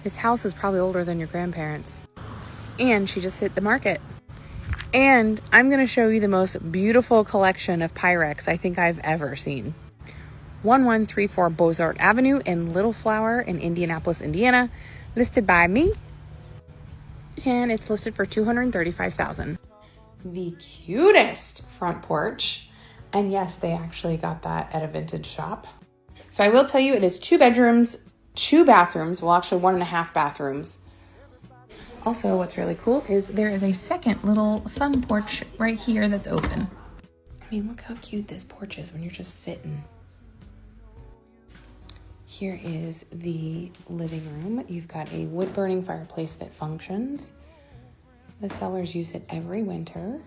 This house is probably older than your grandparents. And she just hit the market. And I'm going to show you the most beautiful collection of Pyrex I think I've ever seen. 1134 Bosart Avenue in Little Flower in Indianapolis, Indiana. Listed by me. And it's listed for $235,000. The cutest front porch. And yes, they actually got that at a vintage shop. So I will tell you, it is 2 bedrooms, 2 bathrooms. Well, actually 1.5 bathrooms. Also, what's really cool is there is a second little sun porch right here that's open. I mean, look how cute this porch is when you're just sitting. Here is the living room. You've got a wood-burning fireplace that functions. The sellers use it every winter.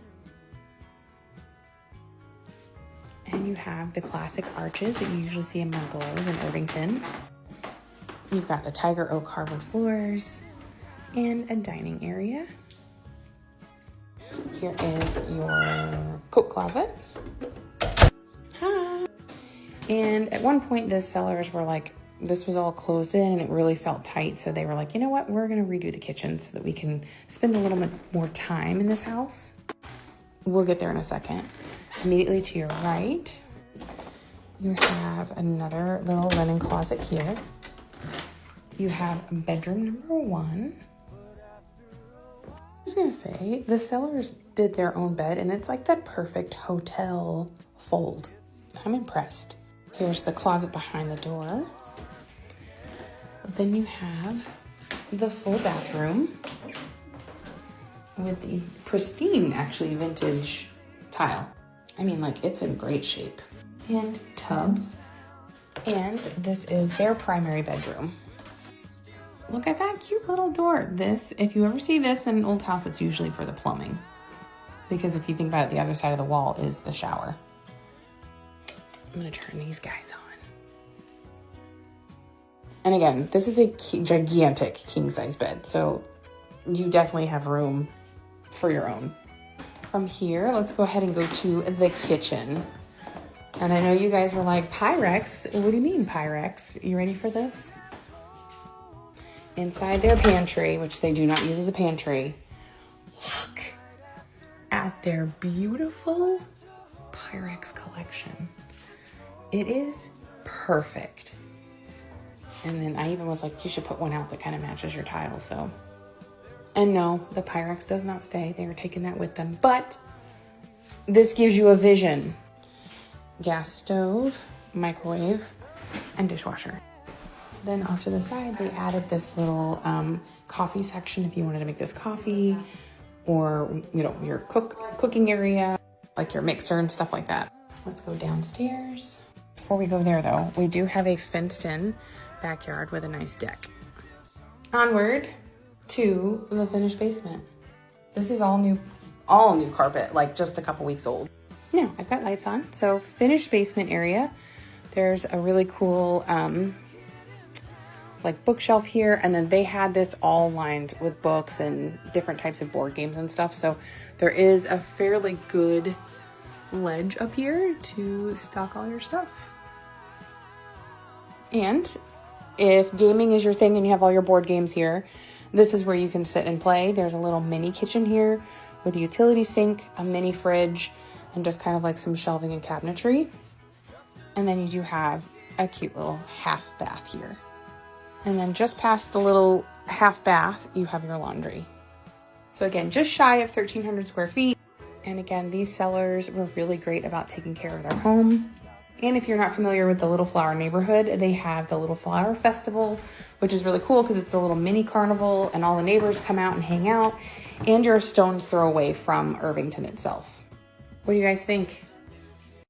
And you have the classic arches that you usually see in bungalows in Irvington. You've got the tiger oak hardwood floors and a dining area. Here is your coat closet. Hi. And at one point, the sellers were like, this was all closed in and it really felt tight. So they were like, you know what? We're going to redo the kitchen so that we can spend a little bit more time in this house. We'll get there in a second. Immediately to your right, you have another little linen closet here. You have bedroom number 1. I was going to say, the sellers did their own bed and it's like the perfect hotel fold. I'm impressed. Here's the closet behind the door. Then you have the full bathroom with the pristine, actually vintage tile. I mean, like, it's in great shape. And tub. And this is their primary bedroom. Look at that cute little door. This, if you ever see this in an old house, it's usually for the plumbing. Because if you think about it, the other side of the wall is the shower. I'm gonna turn these guys on. And again, this is a gigantic king-size bed, so you definitely have room for your own. From here, let's go ahead and go to the kitchen. And I know you guys were like, Pyrex? What do you mean Pyrex? You ready for this? Inside their pantry, which they do not use as a pantry, look at their beautiful Pyrex collection. It is perfect. And then I even was like, you should put one out that kind of matches your tiles, so. And no, the Pyrex does not stay. They were taking that with them. But this gives you a vision. Gas stove, microwave, and dishwasher. Then off to the side, they added this little coffee section if you wanted to make this coffee, or you know, your cooking area, like your mixer and stuff like that. Let's go downstairs. Before we go there though, we do have a fenced in backyard with a nice deck. Onward to the finished basement. This is all new carpet, like just a couple weeks old. Now, I've got lights on. So finished basement area. There's a really cool like bookshelf here, and then they had this all lined with books and different types of board games and stuff. So there is a fairly good ledge up here to stock all your stuff. And if gaming is your thing and you have all your board games here, this is where you can sit and play. There's a little mini kitchen here with a utility sink, a mini fridge, and just kind of like some shelving and cabinetry. And then you do have a cute little half bath here. And then just past the little half bath, you have your laundry. So again, just shy of 1,300 square feet. And again, these sellers were really great about taking care of their home. And if you're not familiar with the Little Flower neighborhood, they have the Little Flower Festival, which is really cool because it's a little mini carnival and all the neighbors come out and hang out. And you're a stone's throw away from Irvington itself. What do you guys think?